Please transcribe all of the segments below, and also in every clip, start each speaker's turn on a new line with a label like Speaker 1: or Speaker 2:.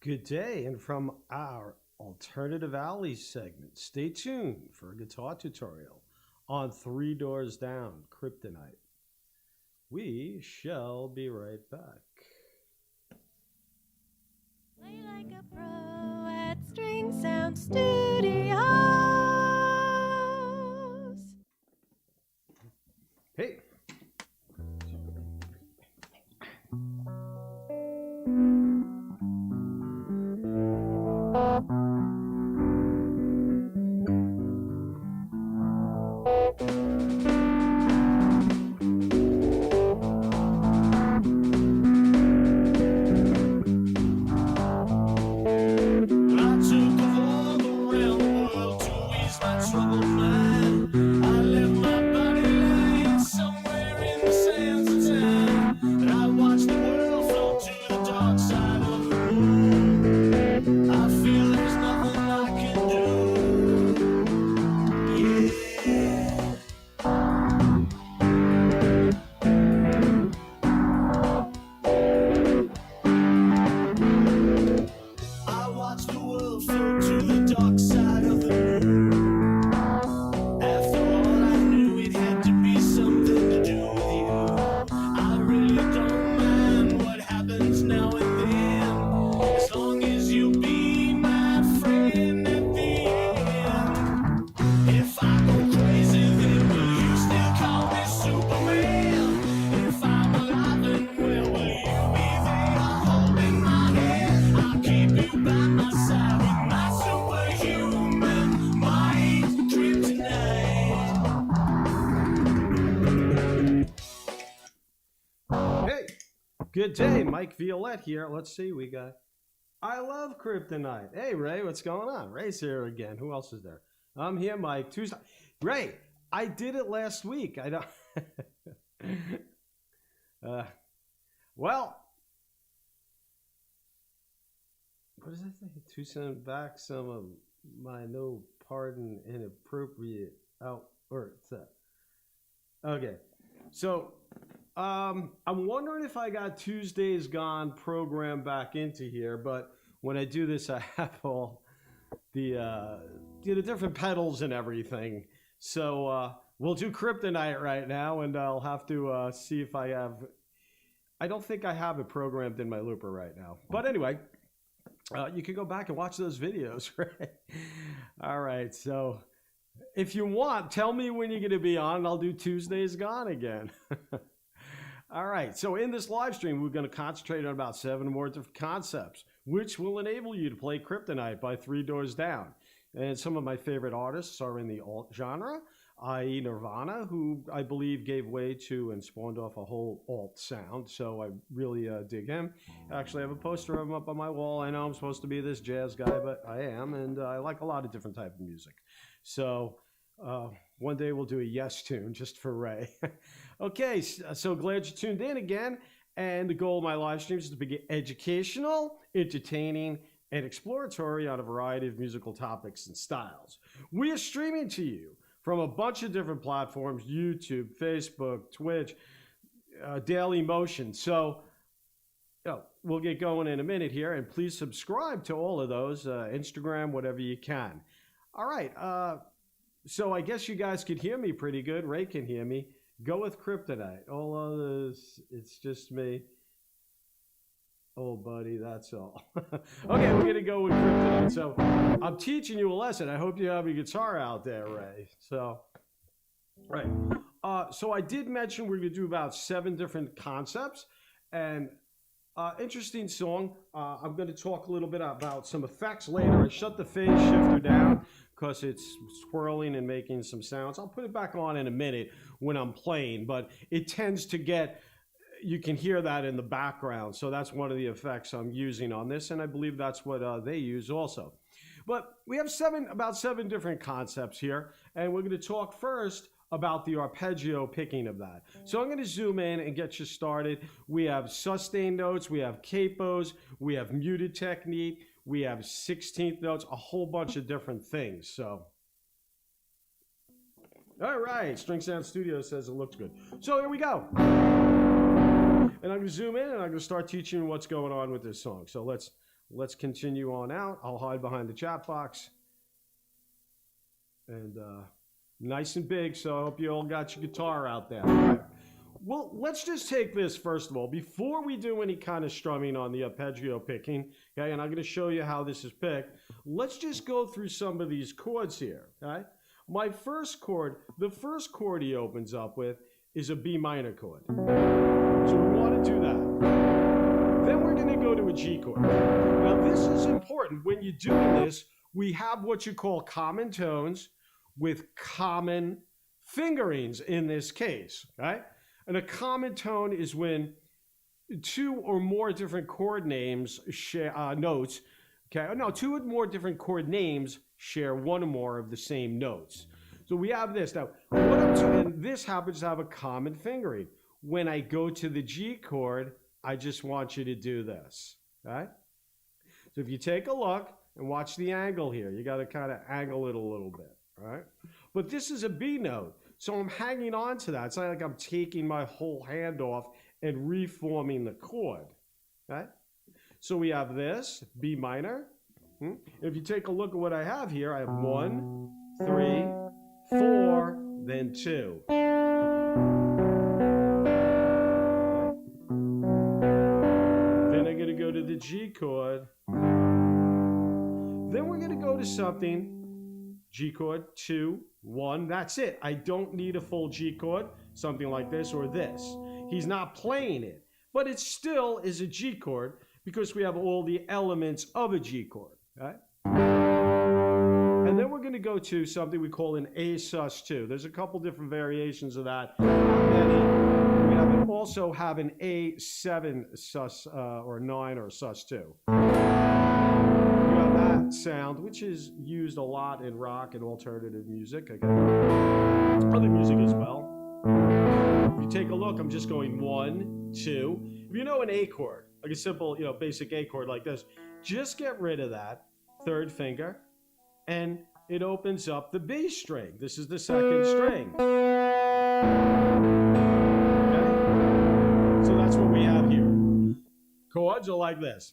Speaker 1: Good day, and from our Alternative Alley segment, stay tuned for a guitar tutorial on Three Doors Down, Kryptonite. We shall be right back.
Speaker 2: Play like a pro at String Sound Studios.
Speaker 1: Hey! Good day, Mike Violette here. Let's see, we got I love Kryptonite. Hey, Ray, what's going on? Ray's here again. Who else is there? I'm here, Mike. Tuesday. Ray, I did it last week. I don't. Well, what does that say? To send back some of my no pardon inappropriate outbursts. Okay, so. I'm wondering if I got Tuesdays Gone program back into here, but when I do this, I have all the different pedals and everything. So we'll do Kryptonite right now, and I'll have to see if I have. I don't think I have it programmed in my looper right now, but anyway, you can go back and watch those videos, right? All right, so if you want, tell me when you're going to be on, and I'll do Tuesdays Gone again. All right, so in this live stream, we're going to concentrate on about 7 more different concepts, which will enable you to play Kryptonite by Three Doors Down. And some of my favorite artists are in the alt genre, i.e. Nirvana, who I believe gave way to and spawned off a whole alt sound, so I really dig him. Actually, I have a poster of him up on my wall. I know I'm supposed to be this jazz guy, but I am, and I like a lot of different types of music. So one day we'll do a Yes tune just for Ray. Okay, so glad you tuned in again. And the goal of my live streams is to be educational, entertaining, and exploratory on a variety of musical topics and styles. We are streaming to you from a bunch of different platforms: YouTube, Facebook, Twitch, Daily Motion. So we'll get going in a minute here, and please subscribe to all of those, Instagram, whatever you can. All right, so I guess you guys can hear me pretty good. Ray can hear me. Go with Kryptonite. All others, it's just me. Oh, buddy, that's all. Okay, we're going to go with Kryptonite. So I'm teaching you a lesson. I hope you have a guitar out there, Ray. So, right. So I did mention we're going to do about 7 different concepts. And interesting song. I'm going to talk a little bit about some effects later. I shut the phase shifter down because it's swirling and making some sounds. I'll put it back on in a minute when I'm playing, but it tends to get, you can hear that in the background. So that's one of the effects I'm using on this, and I believe that's what they use also. But we have about 7 different concepts here, and we're going to talk first about the arpeggio picking of that. So I'm going to zoom in and get you started. We have sustained notes, we have capos, we have muted technique, we have 16th notes, a whole bunch of different things. So, all right, String Sound Studio says it looks good. So here we go. And I'm going to zoom in and I'm going to start teaching you what's going on with this song. So let's let's continue on out. I'll hide behind the chat box. And nice and big, so I hope you all got your guitar out there. All right. Well, let's just take this first of all, before we do any kind of strumming on the arpeggio picking, okay, and I'm going to show you how this is picked. Let's just go through some of these chords here, okay? My first chord, the first chord he opens up with is a B minor chord. So we want to do that. Then we're going to go to a G chord. Now this is important. When you're doing this, we have what you call common tones with common fingerings in this case, right? And a common tone is when two or more different chord names share notes. Okay, no, two or more different chord names share one or more of the same notes. So we have this. Now, what I'm doing, and this happens to have a common fingering. When I go to the G chord, I just want you to do this. Okay? So if you take a look and watch the angle here, you got to kind of angle it a little bit, right? But this is a B note. So I'm hanging on to that. It's not like I'm taking my whole hand off and reforming the chord, right? So we have this, B minor. If you take a look at what I have here, I have 1, 3, 4, then 2. Then I'm going to go to the G chord. Then we're going to go to something, G chord, 2, 1, that's it. I don't need a full G chord, something like this or this. He's not playing it, but it still is a G chord because we have all the elements of a G chord, right? And then we're going to go to something we call an A sus2. There's a couple different variations of that. We also have an A7 sus or 9 or sus2. Sound, which is used a lot in rock and alternative music, again, other music as well. If you take a look, I'm just going 1, 2. If you know an A chord, like a simple, basic A chord like this, just get rid of that third finger, and it opens up the B string. This is the second string. Okay? So that's what we have here. Chords are like this.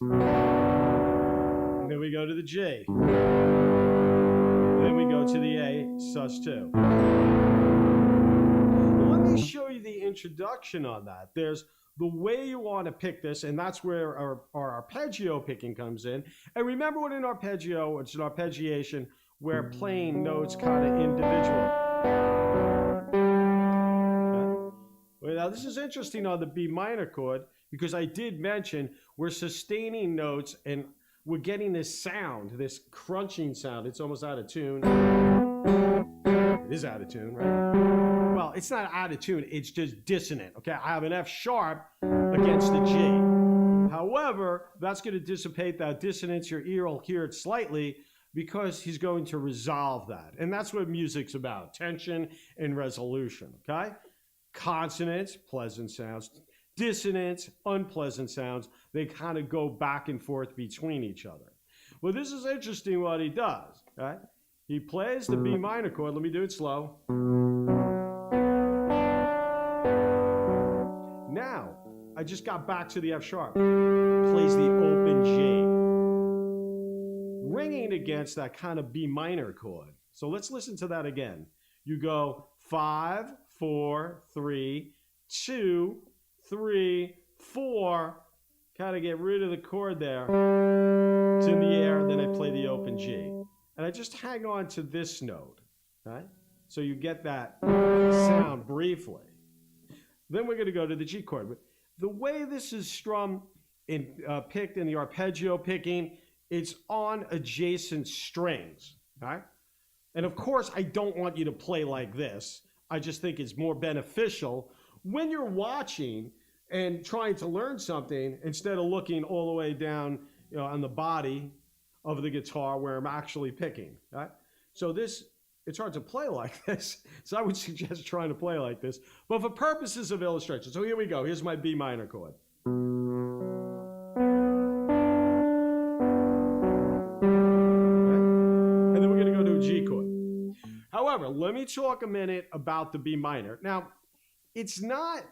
Speaker 1: Then we go to the G. Then we go to the A sus2. Well, let me show you the introduction on that. There's the way you want to pick this, and that's where our arpeggio picking comes in. And remember what an arpeggio, it's an arpeggiation where playing notes kind of individual. Okay. Well, now this is interesting on the B minor chord because I did mention we're sustaining notes and we're getting this sound, this crunching sound. It's almost out of tune. It is out of tune, right? Well, it's not out of tune. It's just dissonant, okay? I have an F sharp against the G. However, that's going to dissipate that dissonance. Your ear will hear it slightly because he's going to resolve that. And that's what music's about, tension and resolution, okay? Consonants, pleasant sounds. Dissonance, unpleasant sounds, they kind of go back and forth between each other. Well, this is interesting what he does, right? He plays the B minor chord. Let me do it slow. Now, I just got back to the F sharp. Plays the open G. Ringing against that kind of B minor chord. So let's listen to that again. You go 5, 4, 3, 2, 3, 4, kind of get rid of the chord there. It's in the air, then I play the open G. And I just hang on to this note, right? So you get that sound briefly. Then we're going to go to the G chord. The way this is strummed and picked in the arpeggio picking, it's on adjacent strings, right? And of course, I don't want you to play like this. I just think it's more beneficial when you're watching and trying to learn something instead of looking all the way down on the body of the guitar where I'm actually picking, right? So it's hard to play like this, so I would suggest trying to play like this, but for purposes of illustration. So here we go. Here's my B minor chord. Okay? And then we're going to go to a G chord. However, let me talk a minute about the B minor. Now, it's not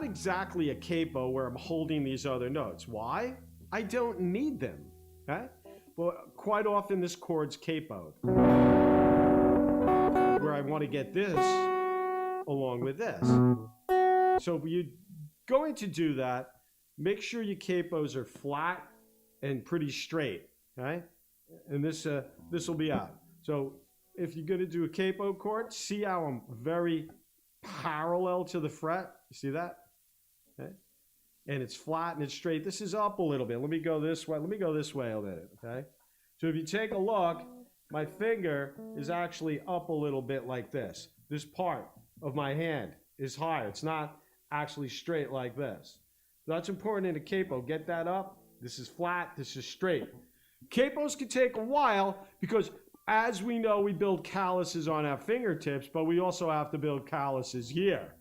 Speaker 1: exactly a capo where I'm holding these other notes. Why? I don't need them. okay? But quite often this chord's capoed, where I want to get this along with this. So you're going to do that, make sure your capos are flat and pretty straight, okay? And this will be out. So if you're going to do a capo chord, see how I'm very parallel to the fret? You see that? Okay. And it's flat and it's straight. This is up a little bit. Let me go this way. Let me go this way a minute, okay? So if you take a look, my finger is actually up a little bit like this. This part of my hand is higher. It's not actually straight like this. So that's important in a capo. Get that up. This is flat. This is straight. Capos can take a while because, as we know, we build calluses on our fingertips, but we also have to build calluses here.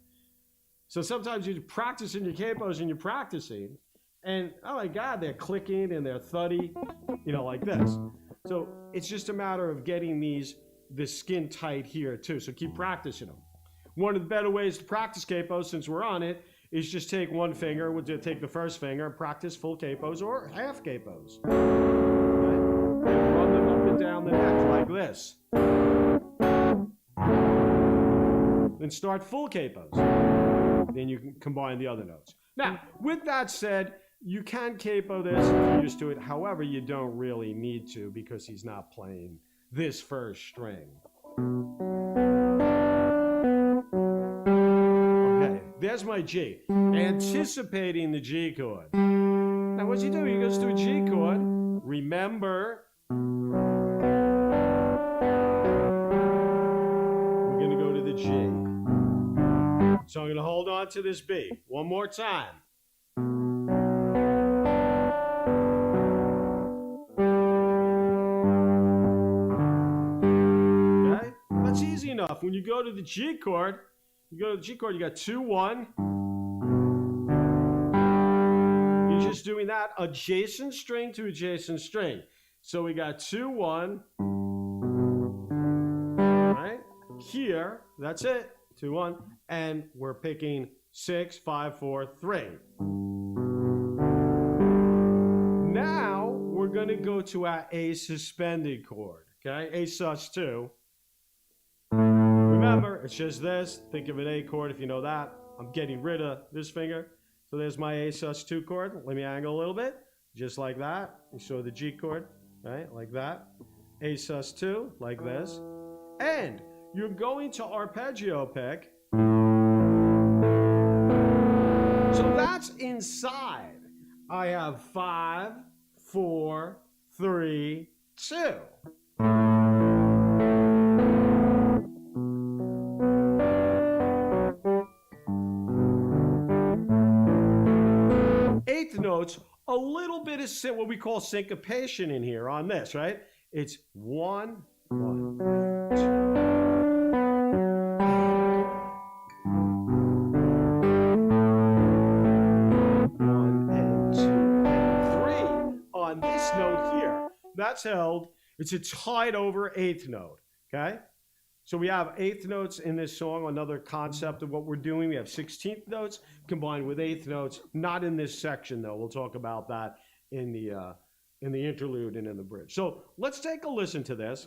Speaker 1: So sometimes you're practicing your capos and you're practicing, and oh my God, they're clicking and they're thuddy, you know, like this. So it's just a matter of getting the skin tight here too. So keep practicing them. One of the better ways to practice capos, since we're on it, is just take one finger, we'll take the first finger and practice full capos or half capos. Okay? And run them up and down the neck like this. Then start full capos. Then you can combine the other notes. Now, with that said, you can capo this if you're used to it. However, you don't really need to because he's not playing this first string. Okay, there's my G. Anticipating the G chord. Now, what's he do? He goes to a G chord. Remember, we're going to go to the G. So I'm going to hold on to this B one more time. Okay? That's easy enough. When you go to the G chord, you got 2, 1. You're just doing that adjacent string to adjacent string. So we got 2, 1. Right? Here, that's it. 2, 1. And we're picking 6, 5, 4, 3. Now we're going to go to our A suspended chord, okay? A sus2. Remember, it's just this. Think of an A chord if you know that. I'm getting rid of this finger. So there's my A sus2 chord. Let me angle a little bit, just like that. You show the G chord, right? Like that. A sus2, like this. And you're going to arpeggio pick. So that's inside. I have 5, 4, 3, 2. Eighth notes, a little bit of what we call syncopation in here on this, right? It's 1, 1, 2. On this note here, that's held, it's a tied over eighth note, okay? So we have eighth notes in this song, another concept of what we're doing. We have 16th notes combined with eighth notes, not in this section though. We'll talk about that in the interlude and in the bridge. So let's take a listen to this.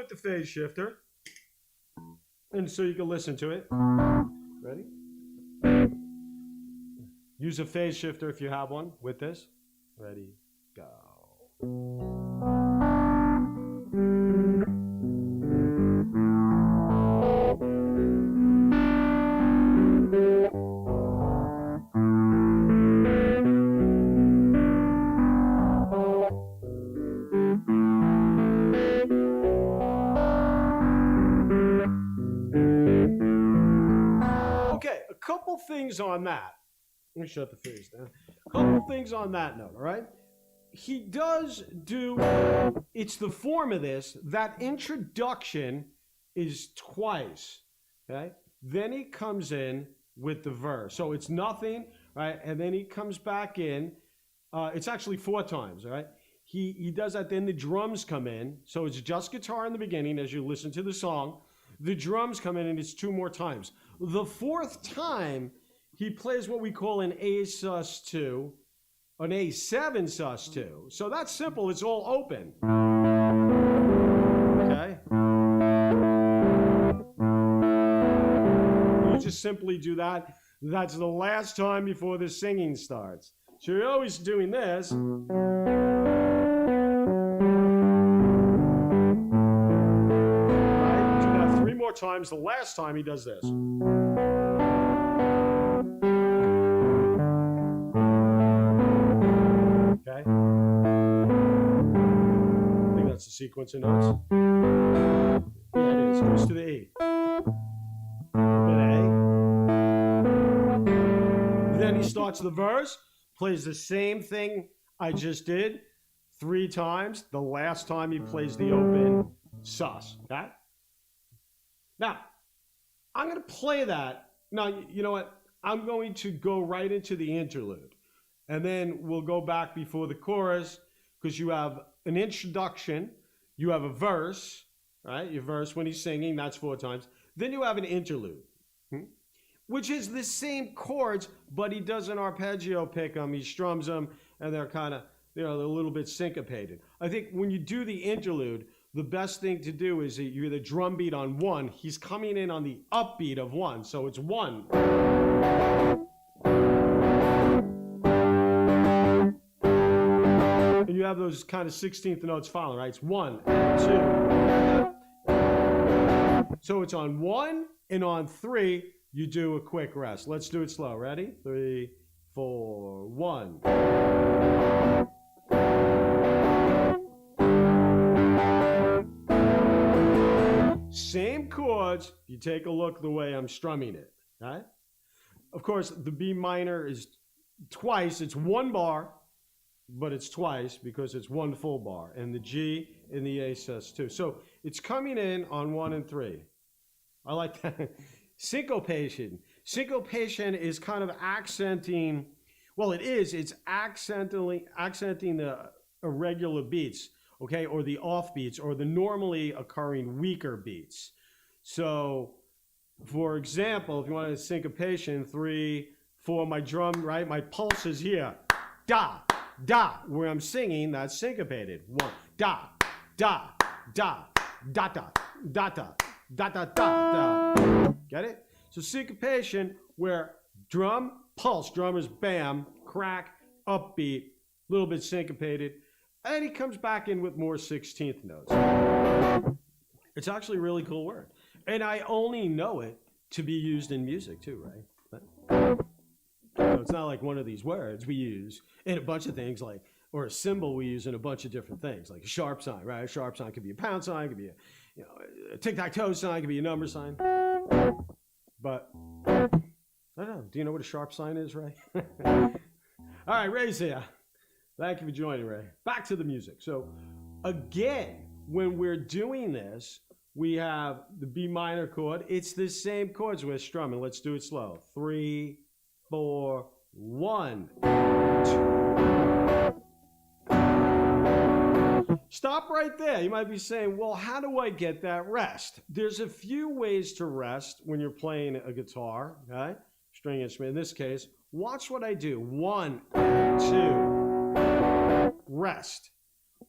Speaker 1: The phase shifter, and so you can listen to it. Ready? Use a phase shifter if you have one with this. Ready, go. Couple things on that. Let me shut the phase down. Couple things on that note, all right? He does do, it's the form of this, that introduction is twice, okay? Then he comes in with the verse. So it's nothing, right? And then he comes back in. It's actually 4 times, all right? he does that, then the drums come in. So it's just guitar in the beginning as you listen to the song. The drums come in and it's 2 more times. The 4th time, he plays what we call an A sus2, an A7 sus2. So that's simple, it's all open. Okay? You just simply do that. That's the last time before the singing starts. So you're always doing this. Times. The last time he does this. Okay. I think that's the sequence of notes. Yeah, it is. Goes to the E. Then A. Then he starts the verse, plays the same thing I just did 3 times. The last time he plays the open sus. Okay? Now, I'm going to play that. Now, you know what? I'm going to go right into the interlude. And then we'll go back before the chorus because you have an introduction. You have a verse, right? Your verse when he's singing, that's 4 times. Then you have an interlude, which is the same chords, but he does an arpeggio pick them. He strums them, and they're kind of, they're a little bit syncopated. I think when you do the interlude, the best thing to do is you hear the drum beat on 1. He's coming in on the upbeat of 1. So it's 1. And you have those kind of 16th notes following, right? It's 1, 2. So it's on 1 and on 3, you do a quick rest. Let's do it slow. Ready? 3, 4, 1. Same chords, you take a look the way I'm strumming it, right? Of course, the B minor is twice. It's 1 bar, but it's twice because it's 1 full bar. And the G and the A sus2. So it's coming in on 1 and 3. I like that. Syncopation. Syncopation is kind of accenting, well, it is. It's accenting the irregular beats. Okay, or the off beats, or the normally occurring weaker beats. So, for example, if you want a syncopation, 3, 4, my drum, right? My pulse is here. Da, da. Where I'm singing, that's syncopated. 1, da, da, da, da, da, da, da, da, da, da, da. Get it? So syncopation, where drum, pulse, drummers, bam, crack, upbeat, a little bit syncopated. And he comes back in with more 16th notes. It's actually a really cool word. And I only know it to be used in music too, right? So it's not like one of these words we use in a bunch of things, like, or a symbol we use in a bunch of different things, like a sharp sign, right? A sharp sign could be a pound sign, could be a tic-tac-toe sign, could be a number sign. But, I don't know. Do you know what a sharp sign is, Ray? All right, Ray's here. Thank you for joining, Ray. Back to the music. So, again, when we're doing this, we have the B minor chord. It's the same chords we're strumming. Let's do it slow. 3, 4, 1, 2. Stop right there. You might be saying, well, how do I get that rest? There's a few ways to rest when you're playing a guitar, okay? String instrument. In this case, watch what I do. 1, 2. Rest.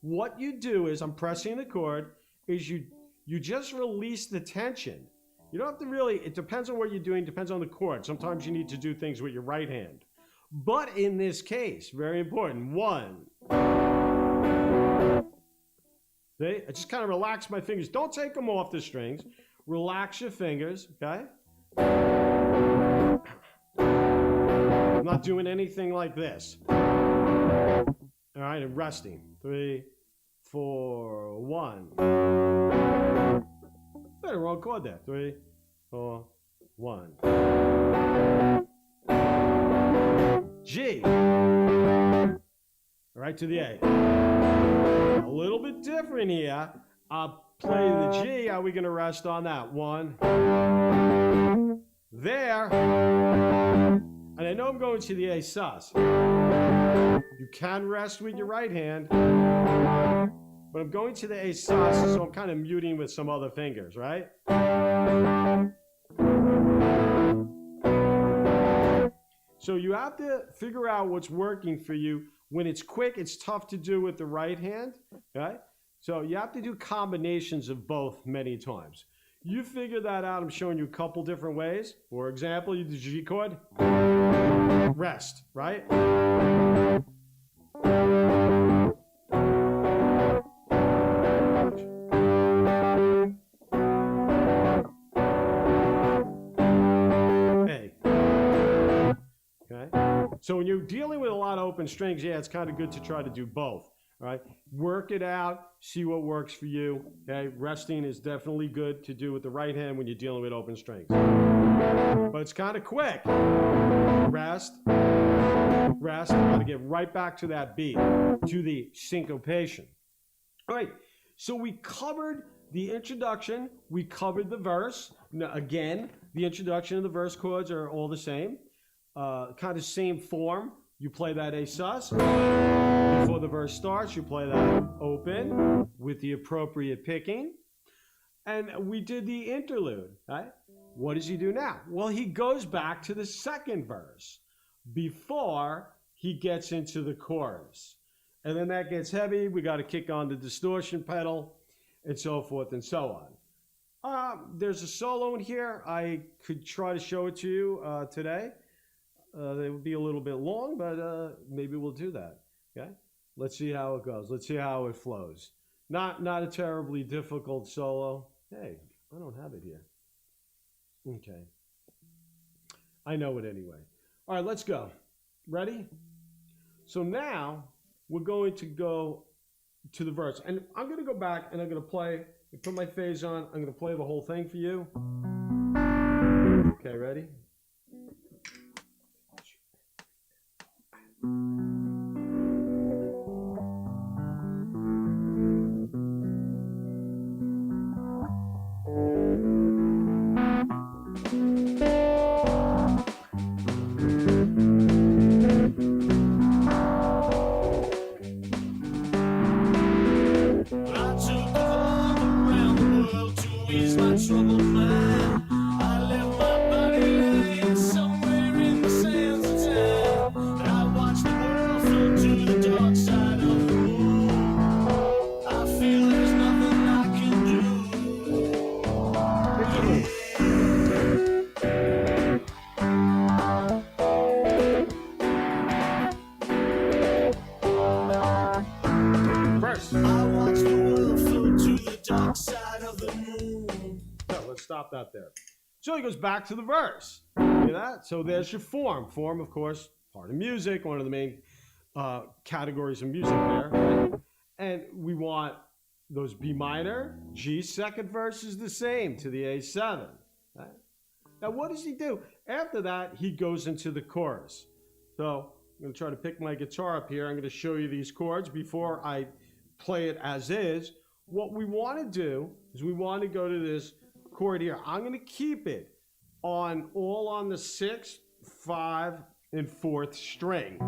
Speaker 1: What you do is, I'm pressing the chord, is you just release the tension. You don't have to really, it depends on what you're doing, depends on the chord. Sometimes you need to do things with your right hand. But in this case, very important, 1. See? I just kind of relax my fingers. Don't take them off the strings. Relax your fingers, okay? I'm not doing anything like this. All right, and resting. 3, 4, 1. Hey, wrong chord there. 3, 4, 1. G. All right, to the A. A little bit different here. I'll play the G. How are we going to rest on that? 1. There. And I know I'm going to the A sus. You can rest with your right hand, but I'm going to the A sus, so I'm kind of muting with some other fingers, right? So you have to figure out what's working for you. When it's quick, it's tough to do with the right hand, right? So you have to do combinations of both many times. You figure that out. I'm showing you a couple different ways. For example, you do G chord, rest, right? A. Okay? So when you're dealing with a lot of open strings, yeah, it's kind of good to try to do both. All right, work it out, see what works for you. Okay, resting is definitely good to do with the right hand when you're dealing with open strings. But it's kind of quick. Rest, rest. Got to get right back to that beat, to the syncopation. All right, so we covered the introduction, we covered the verse. Now, again, the introduction and the verse chords are all the same, kind of same form. You play that A sus. Before the verse starts, you play that open with the appropriate picking. And we did the interlude, right? What does he do now? Well, he goes back to the second verse before he gets into the chorus. And then that gets heavy. We got to kick on the distortion pedal and so forth and so on. There's a solo in here. I could try to show it to you today. It would be a little bit long, but maybe we'll do that. Okay, let's see how it goes. Let's see how it flows. Not a terribly difficult solo. Hey, I don't have it here. Okay, I know it anyway. All right, let's go. Ready? So now we're going to go to the verse, and I'm going to go back and I'm going to play. Put my phase on. I'm going to play the whole thing for you. Okay, ready?
Speaker 3: Troubled mind. I left my body laying somewhere in the sands of time. And I watched the world float to the dark side of the moon. I feel there's nothing I can do.
Speaker 1: Verse.
Speaker 3: I watched the world float to the dark side of the moon.
Speaker 1: Let's stop that there. So he goes back to the verse. See that? So there's your form. Form, of course, part of music, one of the main categories of music there. Right? And we want those B minor, G second verse is the same to the A7. Right? Now what does he do? After that, he goes into the chorus. So I'm going to try to pick my guitar up here. I'm going to show you these chords before I play it as is. What we want to do is we want to go to this chord here. I'm going to keep it all on the 6th, 5, and 4th string.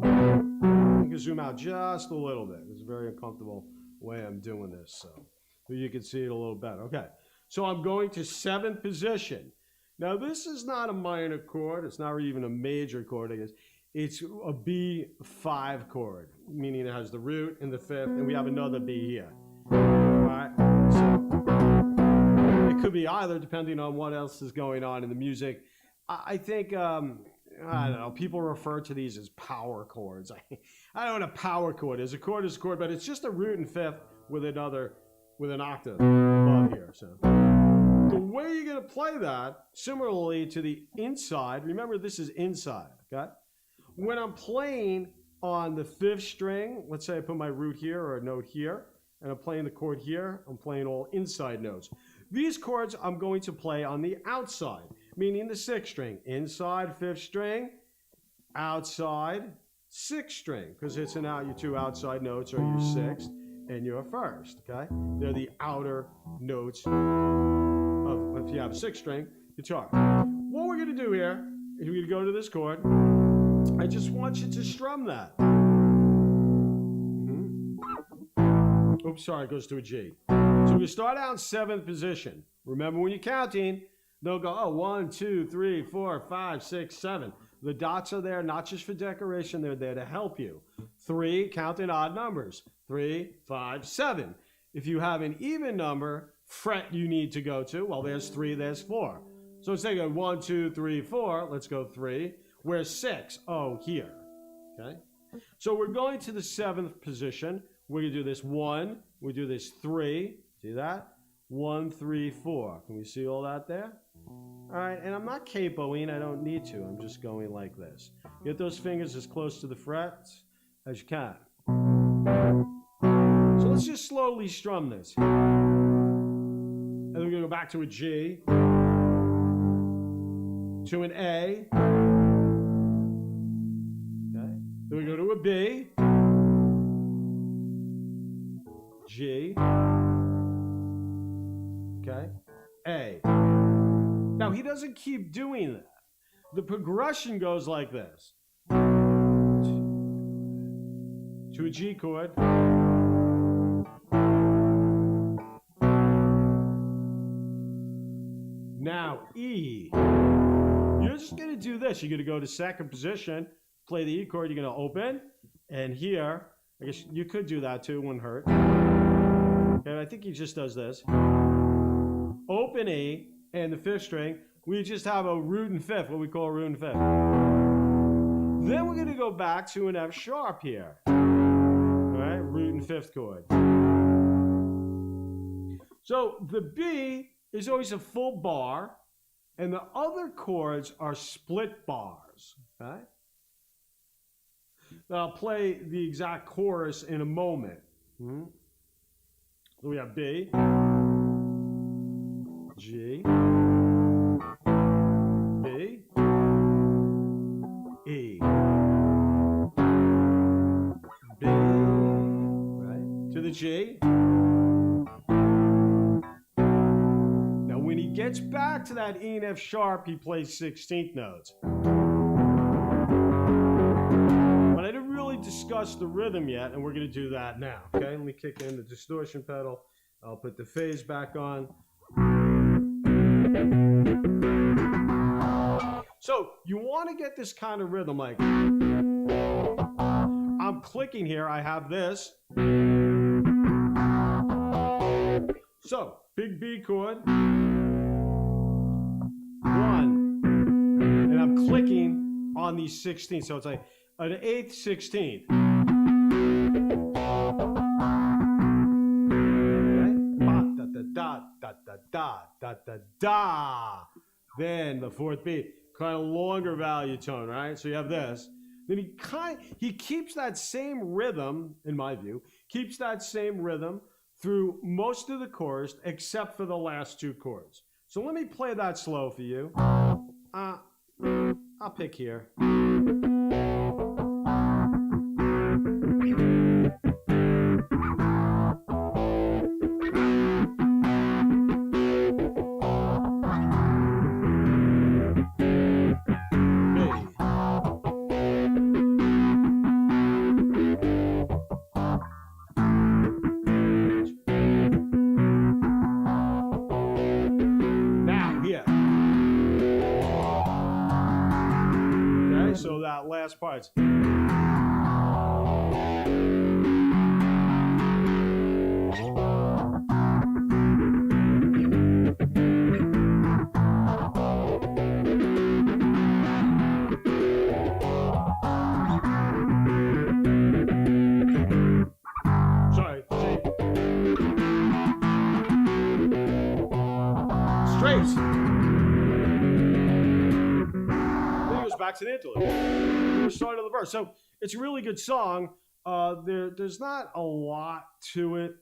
Speaker 1: You can zoom out just a little bit. It's a very uncomfortable way I'm doing this, so you can see it a little better. Okay, so I'm going to 7th position. Now this is not a minor chord. It's not even a major chord, I guess. It's a B5 chord, meaning it has the root and the 5th, and we have another B here. All right, so it could be either, depending on what else is going on in the music. I think, I don't know, people refer to these as power chords. I don't know what a power chord is. A chord is a chord, but it's just a root and 5th with an octave above here. So the way you're going to play that, similarly to the inside, remember this is inside, okay? When I'm playing on the 5th string, let's say I put my root here or a note here, and I'm playing the chord here, I'm playing all inside notes. These chords I'm going to play on the outside, meaning the 6th string. Inside 5th string, outside 6th string, because it's your 2 outside notes are your 6th and your 1st, okay? They're the outer notes of, if you have a 6th string guitar. What we're going to do here is we're going to go to this chord. I just want you to strum that. Oops, sorry, it goes to a G. So we start out in 7th position. Remember when you're counting, they'll go, oh, 1, 2, 3, 4, 5, 6, 7. The dots are there not just for decoration, they're there to help you. 3, count in odd numbers. 3, 5, 7. If you have an even number, fret you need to go to, well, there's 3, there's 4. So instead of 1, 2, 3, 4, let's go 3. Where's 6? Oh, here. Okay? So we're going to the 7th position. We're going to do this 1. We do this 3. See that? 1, 3, 4. Can we see all that there? All right, and I'm not capoing. I don't need to. I'm just going like this. Get those fingers as close to the frets as you can. So let's just slowly strum this. And then we're going to go back to a G, to an A. Okay. Then we go to a B, G, okay, A. Now, he doesn't keep doing that. The progression goes like this. To a G chord. Now, E. You're just going to do this. You're going to go to 2nd position, play the E chord. You're going to open. And here, I guess you could do that too. It wouldn't hurt. And I think he just does this. Open E. And the 5th string, we just have a root and 5th, what we call a root and 5th. Then we're going to go back to an F sharp here. All right, root and 5th chord. So the B is always a full bar, and the other chords are split bars. Okay? Now I'll play the exact chorus in a moment. So we have B, G, B, E, B, right, to the G. Now when he gets back to that E and F sharp, he plays 16th notes. But I didn't really discuss the rhythm yet, and we're going to do that now. Okay, let me kick in the distortion pedal. I'll put the phase back on. So you want to get this kind of rhythm, like I'm clicking here, I have this. So big B chord, 1, and I'm clicking on these 16th, so it's like an 8th, 16th. Okay? Da da da da da da da da. Then the 4th beat, kind of longer value tone, right? So you have this. Then he keeps that same rhythm, in my view, keeps that same rhythm through most of the chorus, except for the last 2 chords. So let me play that slow for you. I'll pick here. So that last part's sorry, straight. Back to the interlude. We're starting of the verse. So it's a really good song. There's not a lot to it.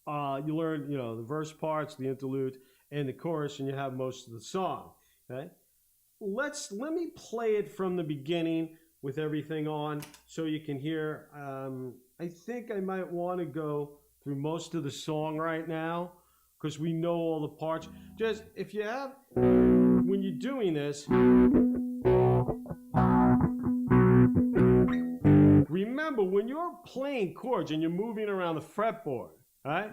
Speaker 1: You learn, the verse parts, the interlude, and the chorus, and you have most of the song. Okay. Let me play it from the beginning with everything on, so you can hear. I think I might want to go through most of the song right now, because we know all the parts. Just if you have, when you're doing this. Remember remember, when you're playing chords and you're moving around the fretboard, right?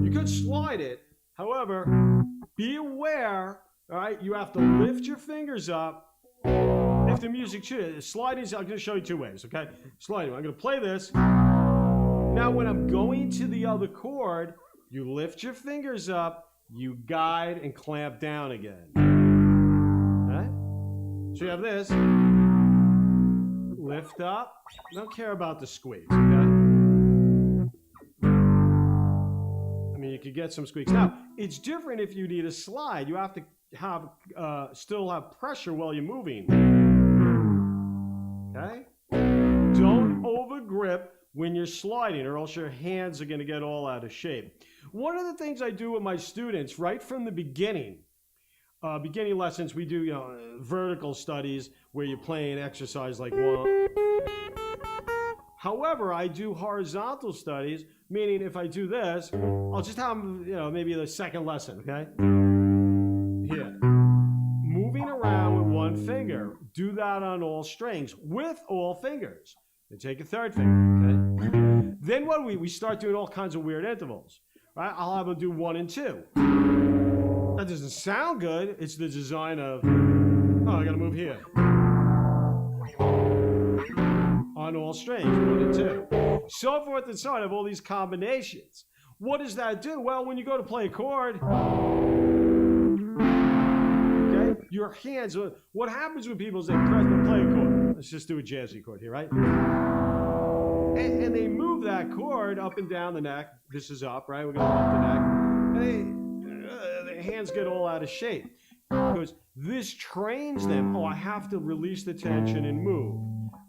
Speaker 1: You could slide it. However, be aware, all right? You have to lift your fingers up. If the music changes, sliding, I'm going to show you two ways, okay? Sliding. I'm going to play this. Now, when I'm going to the other chord, you lift your fingers up, you guide and clamp down again. All right? So you have this. Lift up. Don't care about the squeaks, okay? I mean, you could get some squeaks. Now, it's different if you need a slide. You have to have still have pressure while you're moving. Okay? Don't over grip when you're sliding, or else your hands are going to get all out of shape. One of the things I do with my students right from the beginning lessons, we do vertical studies where you're playing exercise like one. However, I do horizontal studies, meaning if I do this, I'll just have maybe the second lesson, okay? Here. Moving around with one finger. Do that on all strings with all fingers. Then take a third finger, okay? Then what we start doing all kinds of weird intervals, right? I'll have them do 1 and 2. That doesn't sound good. It's the design of, I gotta move here. On all strings, 1 and 2. So forth and so on. I have all these combinations. What does that do? Well, when you go to play a chord, okay, your hands, what happens when people say, press the play a chord? Let's just do a jazzy chord here, right? And they move that chord up and down the neck. This is up, right? We're going to up the neck. And their hands get all out of shape. Because this trains them, I have to release the tension and move.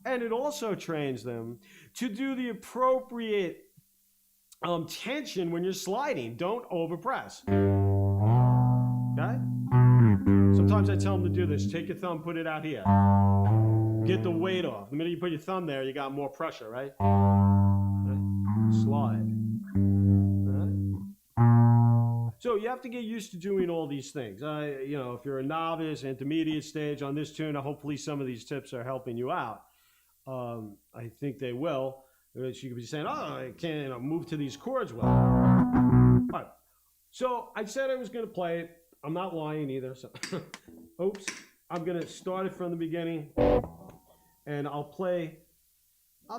Speaker 1: And it also trains them to do the appropriate tension when you're sliding. Don't overpress. Okay? Sometimes I tell them to do this. Take your thumb, put it out here. Get the weight off. The minute you put your thumb there, you got more pressure, right? Slide. So you have to get used to doing all these things. If you're a novice, intermediate stage on this tune, hopefully some of these tips are helping you out. I think they will. You could be saying, I can't move to these chords well. All right. So I said I was going to play it. I'm not lying either. So, oops. I'm going to start it from the beginning. And I'll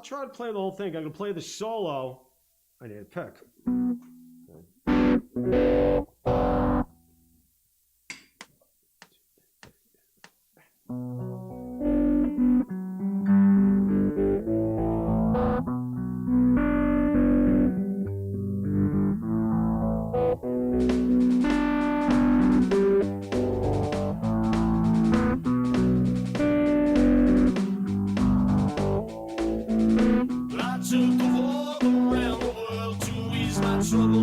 Speaker 1: try to play the whole thing. I'm going to play the solo. I need a pick.
Speaker 3: I took a walk around the world to ease my trouble.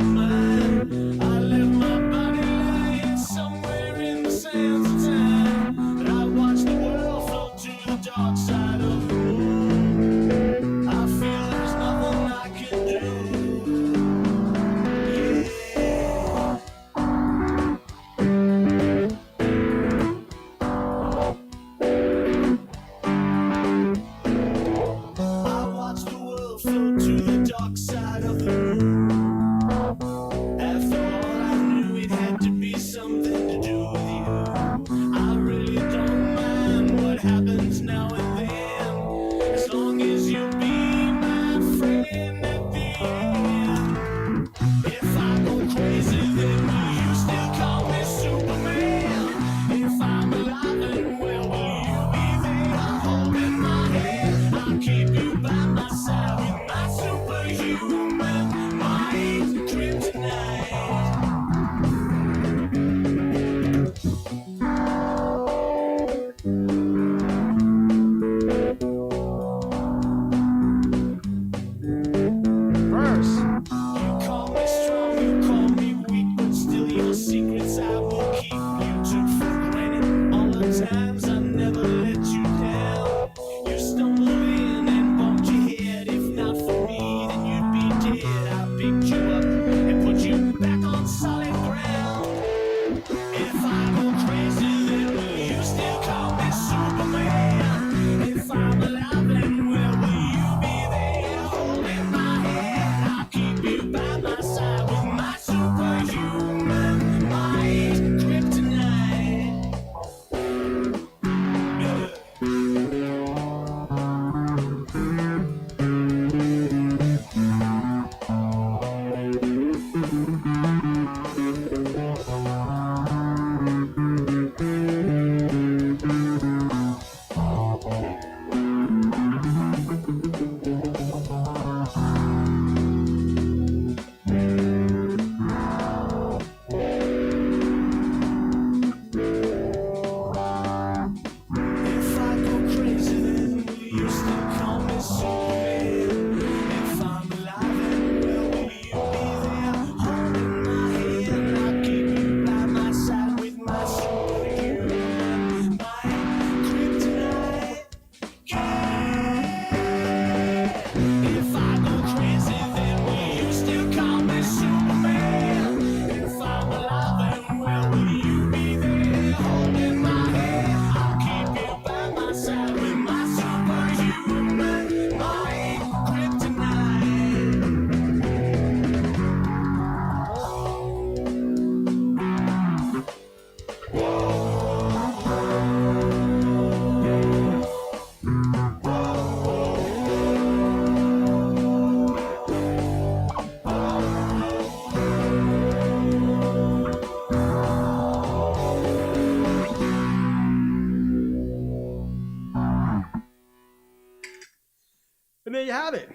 Speaker 1: you have it.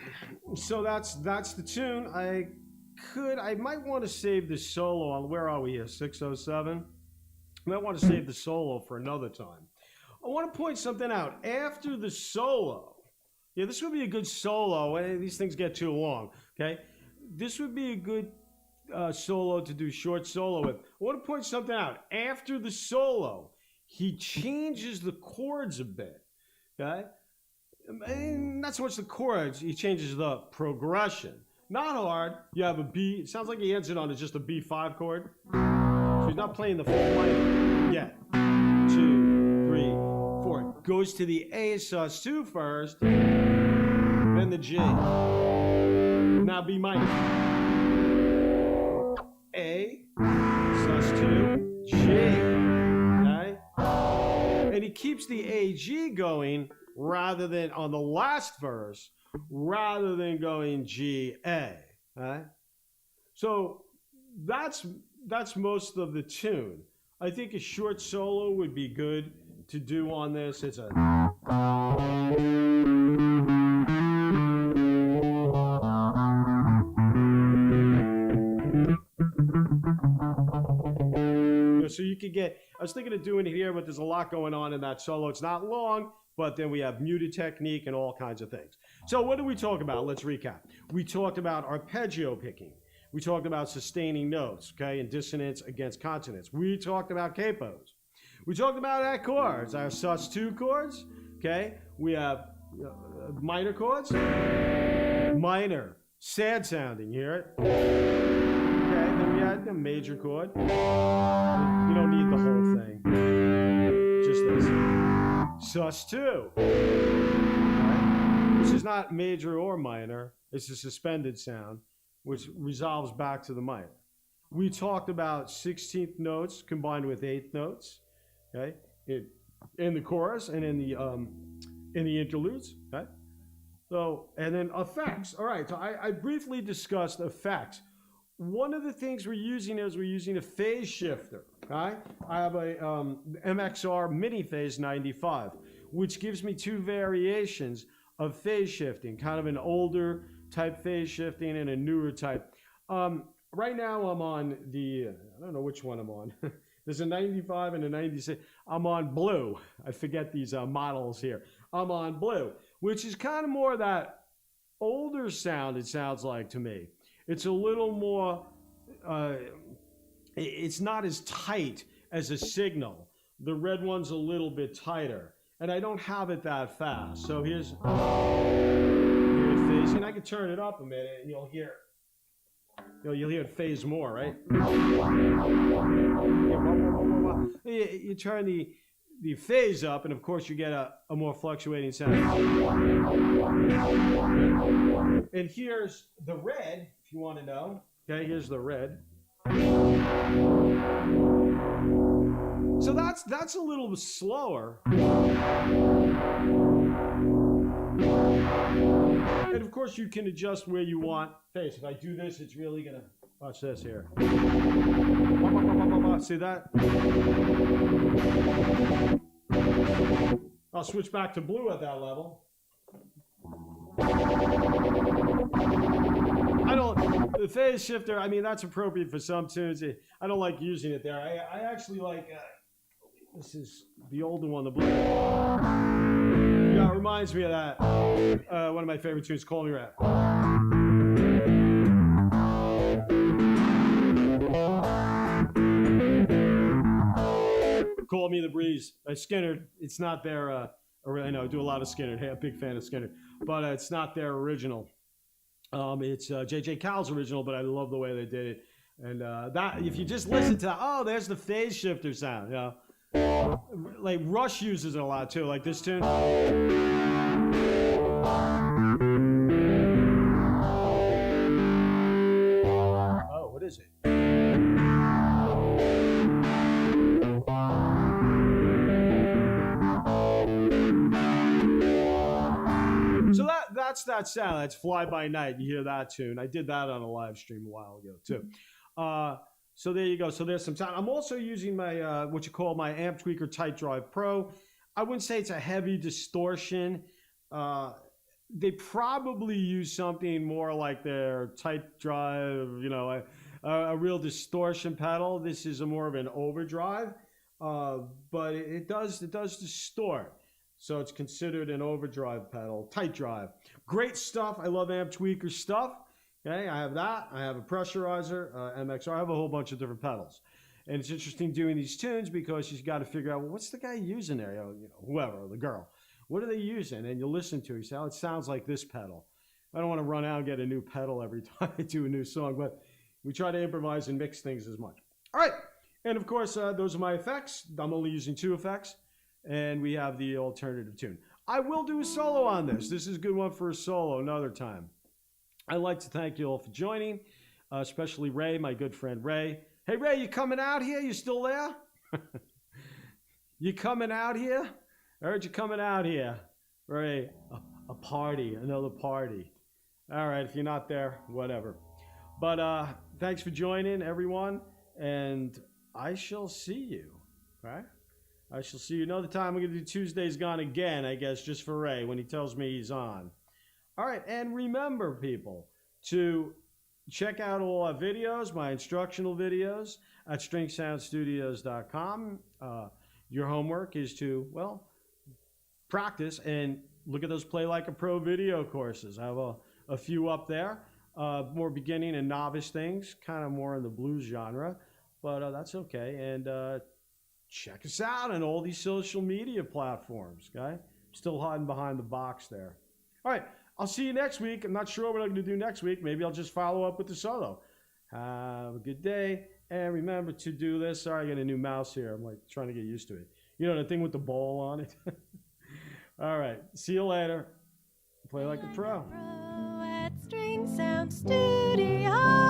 Speaker 1: So that's the tune. I might want to save the solo on, where are we here? 607. I might want to save the solo for another time. I want to point something out. After the solo, yeah, this would be a good solo. These things get too long, okay? This would be a good solo to do short solo with. I want to point something out. After the solo, he changes the chords a bit, okay? And not so much the chords, he changes the progression. Not hard. You have a B. It sounds like he ends it on just a B5 chord. So he's not playing the full minor yet. 2, 3, 4. Goes to the A sus2 first, then the G. Now B minor. A, sus2, G. Okay? And he keeps the AG going rather than on the last verse, rather than going G, A. Right? So that's most of the tune. I think a short solo would be good to do on this. It's a... So you could get, I was thinking of doing it here, but there's a lot going on in that solo. It's not long, but then we have muted technique and all kinds of things. So what did we talk about? Let's recap. We talked about arpeggio picking. We talked about sustaining notes, okay, and dissonance against consonants. We talked about capos. We talked about our chords, our sus2 chords, okay? We have minor chords, minor, sad sounding, you hear it? Okay, then we had the major chord. You don't need the whole thing, just this. Sus2, right? Which is not major or minor, it's a suspended sound, which resolves back to the minor. We talked about 16th notes combined with 8th notes, okay, in the chorus and in the interludes, okay? So, and then effects. All right, so I briefly discussed effects. One of the things we're using is we're using a phase shifter, okay? I have a MXR Mini Phase 95, which gives me two variations of phase shifting, kind of an older type phase shifting and a newer type. Right now I'm on the, I don't know which one I'm on. There's a 95 and a 96. I'm on blue. I forget these models here. I'm on blue, which is kind of more that older sound, it sounds like to me. It's a little more, it's not as tight as a signal. The red one's a little bit tighter. And I don't have it that fast. So here's phase, and I can turn it up a minute and you'll hear it phase more, right? You turn the phase up, and of course you get a more fluctuating sound. And here's the red, if you want to know. Okay, here's the red. So that's a little bit slower. And of course you can adjust where you want phase. If I do this, it's really gonna, watch this here. See that? I'll switch back to blue at that level. The phase shifter, I mean, that's appropriate for some tunes. I don't like using it there. I actually like, this is the older one, the blue. Yeah, it reminds me of that. One of my favorite tunes, Call Me Rap. Call Me the Breeze by Skinner. It's not their, I know, I do a lot of Skinner. Hey, I'm a big fan of Skinner. But it's not their original. It's J.J. Cowell's original, but I love the way they did it. And that, if you just listen to that, oh, there's the phase shifter sound, you know. Like Rush uses it a lot too, like this tune. Oh, what is it? So that's that sound. That's Fly By Night. You hear that tune. I did that on a live stream a while ago too. So there you go. So there's some sound. I'm also using my what you call my Amp Tweaker Tight Drive Pro. I wouldn't say it's a heavy distortion they probably use something more like their tight drive, a real distortion pedal. This is a more of an overdrive, but it does distort. So it's considered an overdrive pedal, tight drive. Great stuff. I love Amp Tweaker stuff. Okay, I have that. I have a pressurizer, MXR. I have a whole bunch of different pedals. And it's interesting doing these tunes because you've got to figure out, well, what's the guy using there? Whoever, the girl. What are they using? And you listen to it. You say, oh, it sounds like this pedal. I don't want to run out and get a new pedal every time I do a new song, but we try to improvise and mix things as much. All right. And of course, those are my effects. I'm only using 2 effects. And we have the alternative tune. I will do a solo on this. This is a good one for a solo another time. I'd like to thank you all for joining, especially Ray, my good friend Ray. Hey, Ray, you coming out here? You still there? You coming out here? I heard you coming out here. Ray, a party, another party. All right, if you're not there, whatever. But thanks for joining, everyone, and I shall see you, right? I shall see you another time. We're going to do Tuesday's Gone Again, I guess, just for Ray when he tells me he's on. All right, and remember, people, to check out all our videos, my instructional videos, at stringsoundstudios.com. Your homework is to, well, practice and look at those Play Like a Pro video courses. I have a few up there, more beginning and novice things, kind of more in the blues genre, but that's okay. And check us out on all these social media platforms, okay? Still hiding behind the box there. All right, I'll see you next week. I'm not sure what I'm going to do next week. Maybe I'll just follow up with the solo. Have a good day, and remember to do this. Sorry, I got a new mouse here. I'm like trying to get used to it. You know, the thing with the ball on it? All right, see you later. Play like a pro.
Speaker 2: At String Sound Studio.